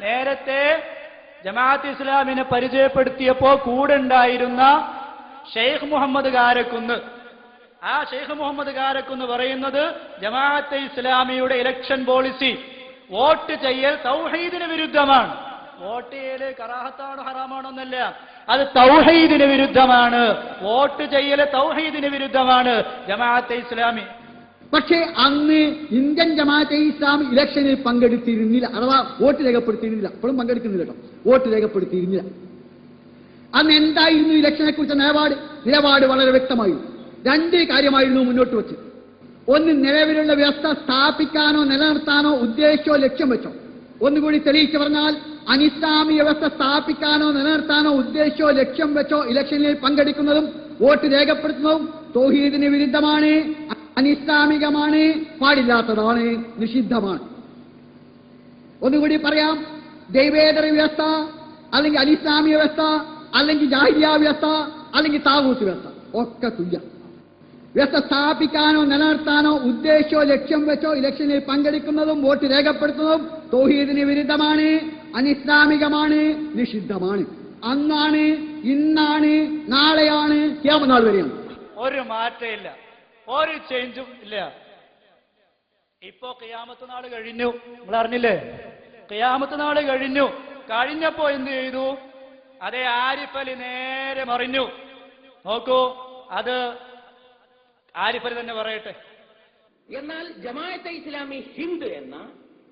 നേരത്തെ ജമാഅത്ത് ഇസ്ലാമിനെ പരിചയപ്പെടുത്തിയപ്പോ കൂടെ ഉണ്ടായിരുന്ന ഷെയ്ഖ് മുഹമ്മദ് കാരക്കുന്ന്, ആ ഷെയ്ഖ് മുഹമ്മദ് കാരക്കുന്ന് പറയുന്നത് ജമാഅത്തെ ഇസ്ലാമിയുടെ ഇലക്ഷൻ പോളിസി വോട്ട് ചെയ്യൽ തൗഹീദിന് വിരുദ്ധമാണ്. വോട്ട് ചെയ്യല് കറാഹത്താണോ ഹറാമാണോ എന്നല്ല, അത് തൗഹീദിന് വിരുദ്ധമാണ്. വോട്ട് ചെയ്യല് തൗഹീദിന് വിരുദ്ധമാണ് ജമാഅത്തെ ഇസ്ലാമി. പക്ഷേ അന്ന് ഇന്ത്യൻ ജമാഅത്തെ ഇസ്ലാമി ഇലക്ഷനിൽ പങ്കെടുത്തിരുന്നില്ല, അഥവാ വോട്ട് രേഖപ്പെടുത്തിയിരുന്നില്ല. അപ്പോഴും പങ്കെടുക്കുന്നില്ല കേട്ടോ, വോട്ട് രേഖപ്പെടുത്തിയിരുന്നില്ല. അന്ന് എന്തായിരുന്നു ഇലക്ഷനെ കുറിച്ച നിലപാട് വളരെ വ്യക്തമായിരുന്നു. രണ്ട് കാര്യമായിരുന്നു മുന്നോട്ട് വെച്ചത്. ഒന്ന്, നിലവിലുള്ള വ്യവസ്ഥ സ്ഥാപിക്കാനോ നിലനിർത്താനോ ഉദ്ദേശിച്ചോ ലക്ഷ്യം വെച്ചോ. ഒന്നുകൂടി തെളിയിച്ചു പറഞ്ഞാൽ, അനിസ്ലാമിക വ്യവസ്ഥ സ്ഥാപിക്കാനോ നിലനിർത്താനോ ഉദ്ദേശിച്ചോ ലക്ഷ്യം വെച്ചോ ഇലക്ഷനിൽ പങ്കെടുക്കുന്നതും വോട്ട് രേഖപ്പെടുത്തുന്നതും തൗഹീദിന് വിരുദ്ധമാണ്, അനിസ്ലാമികമാണ്, പാടില്ലാത്തതാണ്, നിഷിദ്ധമാണ്. ഒന്നുകൂടി പറയാം, ദൈവേതര വ്യവസ്ഥ അല്ലെങ്കിൽ അനിസ്ലാമിക വ്യവസ്ഥ അല്ലെങ്കിൽ ജാഹിലിയ വ്യവസ്ഥ അല്ലെങ്കിൽ താഗൂത്ത് വ്യവസ്ഥ ഒക്കെ തുല്യം. വ്യവസ്ഥ സ്ഥാപിക്കാനോ നിലനിർത്താനോ ഉദ്ദേശിച്ചോ ലക്ഷ്യം വെച്ചോ ഇലക്ഷനിൽ പങ്കെടുക്കുന്നതും വോട്ട് രേഖപ്പെടുത്തുന്നതും തൗഹീദിന് വിരുദ്ധമാണ്, അനിസ്ലാമികമാണ്, നിഷിദ്ധമാണ്. അന്നാണ്, ഇന്നാണ്, നാളെയാണ്, ഖിയാമത്ത് നാൾ വരെയാണ്. ഒരു മാറ്റമില്ല, ഒരു ചേഞ്ചും ഇല്ല. ഇപ്പോ ഖിയാമത്ത് നാൾ കഴിഞ്ഞു, നിങ്ങൾ അറിഞ്ഞില്ലേ? ഖിയാമത്ത് നാൾ കഴിഞ്ഞപ്പോ എന്ത് ചെയ്തു? അതേ ആരിഫ് അലി നേരെ മറിഞ്ഞു. നോക്കൂ, അത് ആരിഫ് അലി തന്നെ പറയട്ടെ. എന്നാൽ ജമാഅത്തെ ഇസ്ലാമി ഹിന്ദ് എന്ന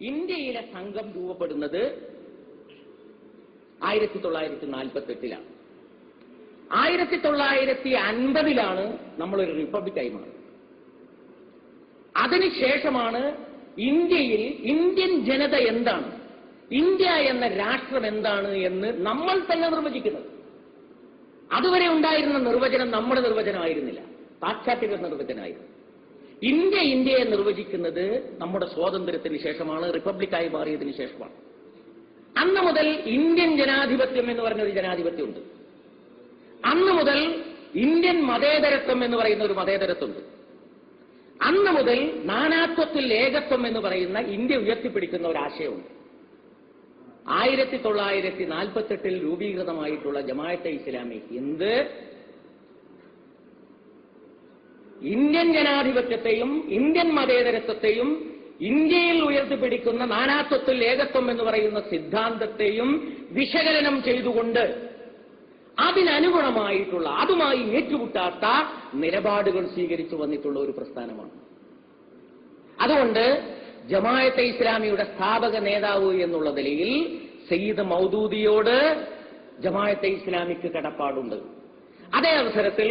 ഇന്ത്യയിലെ സംഘം രൂപപ്പെടുന്നത് 1948-ലാണ്. 1950-ലാണ് നമ്മളൊരു റിപ്പബ്ലിക്കായി മാറുന്നത്. അതിനുശേഷമാണ് ഇന്ത്യയിൽ ഇന്ത്യൻ ജനത എന്താണ്, ഇന്ത്യ എന്ന രാഷ്ട്രം എന്താണ് എന്ന് നമ്മൾ തന്നെ നിർവചിക്കുന്നത്. അതുവരെ ഉണ്ടായിരുന്ന നിർവചനം നമ്മുടെ നിർവചനമായിരുന്നില്ല, പാശ്ചാത്യ നിർവചനമായിരുന്നു. ഇന്ത്യയെ നിർവചിക്കുന്നത് നമ്മുടെ സ്വാതന്ത്ര്യത്തിന് ശേഷമാണ്, റിപ്പബ്ലിക്കായി മാറിയതിനു ശേഷമാണ്. അന്ന് മുതൽ ഇന്ത്യൻ ജനാധിപത്യം എന്ന് പറഞ്ഞൊരു ജനാധിപത്യമുണ്ട്. അന്ന് മുതൽ ഇന്ത്യൻ മതേതരത്വം എന്ന് പറയുന്ന ഒരു മതേതരത്വമുണ്ട്. അന്ന് മുതൽ നാനാത്വത്തിൽ ഏകത്വം എന്ന് പറയുന്ന ഇന്ത്യ ഉയർത്തിപ്പിടിക്കുന്ന ഒരു ആശയമുണ്ട്. 1948 രൂപീകൃതമായിട്ടുള്ള ജമാഅത്തെ ഇസ്ലാമി ഹിന്ദ് ഇന്ത്യൻ ജനാധിപത്യത്തെയും ഇന്ത്യൻ മതേതരത്വത്തെയും ഇന്ത്യയിൽ ഉയർത്തിപ്പിടിക്കുന്ന നാനാത്വത്തിൽ ഏകത്വം എന്ന് പറയുന്ന സിദ്ധാന്തത്തെയും വിശകലനം ചെയ്തുകൊണ്ട് അതിനനുഗുണമായിട്ടുള്ള, അതുമായി ഏറ്റുമുട്ടാത്ത നിലപാടുകൾ സ്വീകരിച്ചു വന്നിട്ടുള്ള ഒരു പ്രസ്ഥാനമാണ്. അതുകൊണ്ട് ജമാഅത്തെ ഇസ്ലാമിയുടെ സ്ഥാപക നേതാവ് എന്നുള്ള നിലയിൽ സയ്യിദ് മൗദൂദിയോട് ജമാഅത്തെ ഇസ്ലാമിക്ക് കടപ്പാടുണ്ട്. അതേ അവസരത്തിൽ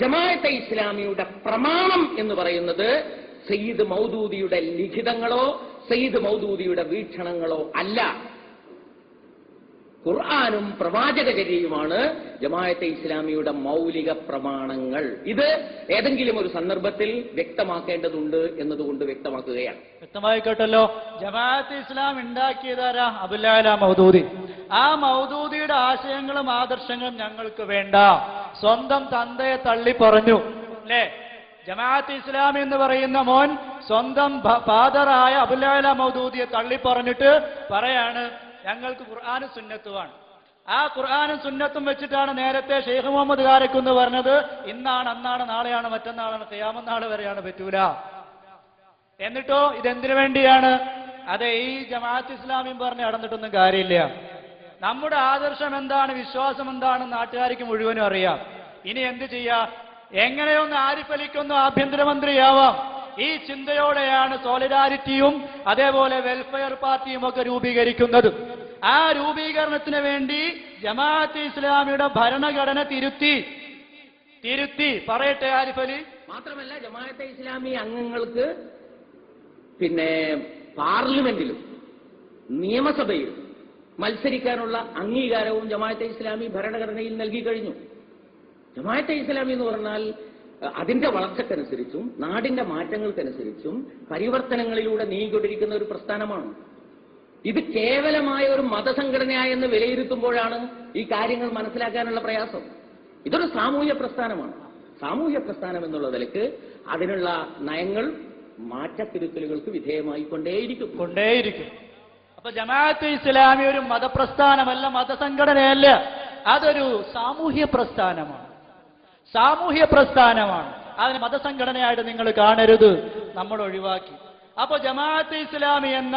ജമാഅത്തെ ഇസ്ലാമിയുടെ പ്രമാണം എന്ന് പറയുന്നത് സയ്യിദ് മൗദൂദിയുടെ ലിഖിതങ്ങളോ സയ്യിദ് മൗദൂദിയുടെ വീക്ഷണങ്ങളോ അല്ല. ഖുർആനും പ്രവാചകചര്യയുമാണ് ജമാഅത്തെ ഇസ്ലാമിയുടെ മൗലിക പ്രമാണങ്ങൾ. ഇത് ഏതെങ്കിലും ഒരു സന്ദർഭത്തിൽ വ്യക്തമാക്കേണ്ടതുണ്ട് എന്നതുകൊണ്ട് വ്യക്തമാക്കുകയാണ്. വ്യക്തമായി കേട്ടല്ലോ. ജമാഅത്തെ ഇസ്ലാം ഉണ്ടാക്കിയതാരാ? അബ്ദുൽ മൗദൂദി. ആ മൗദൂദിയുടെ ആശയങ്ങളും ആദർശങ്ങളും ഞങ്ങൾക്ക് വേണ്ട. സ്വന്തം തന്തയെ തള്ളി പറഞ്ഞു അല്ലേ? ജമാഅത്തെ ഇസ്ലാം എന്ന് പറയുന്ന മോൻ സ്വന്തം ഫാദറായ അബ്ദുൽ മൗദൂദിയെ തള്ളി പറഞ്ഞിട്ട് പറയാണ്, ഞങ്ങൾക്ക് ഖുർആനും സുന്നത്തുമാണ്. ആ ഖുർആനും സുന്നത്തും വെച്ചിട്ടാണ് നേരത്തെ ഷെയ്ഖ് മുഹമ്മദ് കാരക്കുന്ന് പറഞ്ഞത്, ഇന്നാണ്, അന്നാണ്, നാളെയാണ്, മറ്റന്നാളാണ്, ഖിയാമത്ത് നാൾ വരെയാണ്, പറ്റൂല. എന്നിട്ടോ ഇതെന്തിനു വേണ്ടിയാണ്? അതെ, ഈ ജമാഅത്ത് ഇസ്ലാമിയും പറഞ്ഞ് നടന്നിട്ടൊന്നും കാര്യമില്ല. നമ്മുടെ ആദർശം എന്താണ്, വിശ്വാസം എന്താണ് നാട്ടുകാർക്ക് മുഴുവനും അറിയാം. ഇനി എന്ത് ചെയ്യാ? എങ്ങനെയൊന്ന് ആരിഫ് അലിക്കൊന്നും ആഭ്യന്തരമന്ത്രിയാവാം. ഈ ചിന്തയോടെയാണ് സോളിഡാരിറ്റിയും അതേപോലെ വെൽഫെയർ പാർട്ടിയും ഒക്കെ രൂപീകരിക്കുന്നത്. ആ രൂപീകരണത്തിന് വേണ്ടി ജമാഅത്തെ ഇസ്ലാമിയുടെ ഭരണഘടന തിരുത്തി പറയട്ടെ ആരിഫ് അലി. മാത്രമല്ല, ജമാഅത്തെ ഇസ്ലാമി അംഗങ്ങൾക്ക് പാർലമെന്റിലും നിയമസഭയിലും മത്സരിക്കാനുള്ള അംഗീകാരവും ജമാഅത്തെ ഇസ്ലാമി ഭരണഘടനയിൽ നൽകി കഴിഞ്ഞു. ജമാഅത്തെ ഇസ്ലാമി എന്ന് പറഞ്ഞാൽ അതിന്റെ വളർച്ചക്കനുസരിച്ചും നാടിന്റെ മാറ്റങ്ങൾക്കനുസരിച്ചും പരിവർത്തനങ്ങളിലൂടെ നീങ്ങിക്കൊണ്ടിരിക്കുന്ന ഒരു പ്രസ്ഥാനമാണ്. ഇത് കേവലമായ ഒരു മതസംഘടനയായെന്ന് വിലയിരുത്തുമ്പോഴാണ് ഈ കാര്യങ്ങൾ മനസ്സിലാക്കാനുള്ള പ്രയാസം. ഇതൊരു സാമൂഹ്യ പ്രസ്ഥാനമാണ്. സാമൂഹ്യ പ്രസ്ഥാനം എന്നുള്ള നിലയ്ക്ക് അതിനുള്ള നയങ്ങൾ മാറ്റത്തിരുത്തലുകൾക്ക് വിധേയമായി കൊണ്ടേയിരിക്കും. അപ്പൊ ജമാഅത്തെ ഇസ്ലാമി ഒരു മതപ്രസ്ഥാനമല്ല, മതസംഘടനയല്ല, അതൊരു സാമൂഹ്യ പ്രസ്ഥാനമാണ്. സാമൂഹ്യ പ്രസ്ഥാനമാണ്. അതിന് മതസംഘടനയായിട്ട് നിങ്ങൾ കാണരുത്, നമ്മൾ ഒഴിവാക്കി. അപ്പൊ ജമാഅത്തെ ഇസ്ലാമി എന്ന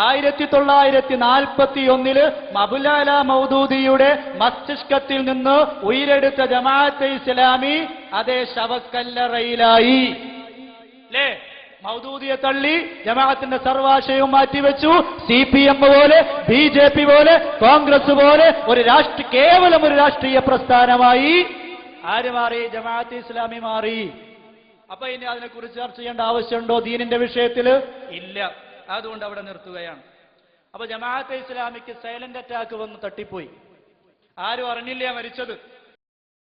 1941 അബുൽ മൗദൂദിയുടെ മസ്തിഷ്കത്തിൽ നിന്ന് ഉയരെടുത്ത ജമാഅത്തെ ഇസ്ലാമി അതേ ശവക്കല്ലറയിലായി. അല്ലേ? മൗദൂദിയെ തള്ളി ജമാഅത്തിന്റെ സർവാശയവും മാറ്റിവെച്ചു. CPM പോലെ, BJP പോലെ, കോൺഗ്രസ് പോലെ കേവലം ഒരു രാഷ്ട്രീയ പ്രസ്ഥാനമായി ആര് മാറി? ജമാഅത്തെ ഇസ്ലാമി മാറി. അപ്പൊ ഇനി അതിനെക്കുറിച്ച് ചർച്ച ചെയ്യേണ്ട ആവശ്യമുണ്ടോ ദീനിന്റെ വിഷയത്തിൽ? ഇല്ല. അതുകൊണ്ട് അവിടെ നിർത്തുകയാണ്. അപ്പൊ ജമാഅത്തെ ഇസ്ലാമിക്ക് സൈലന്റ് അറ്റാക്ക് വന്ന് തട്ടിപ്പോയി. ആരും അറിഞ്ഞില്ല മരിച്ചത്.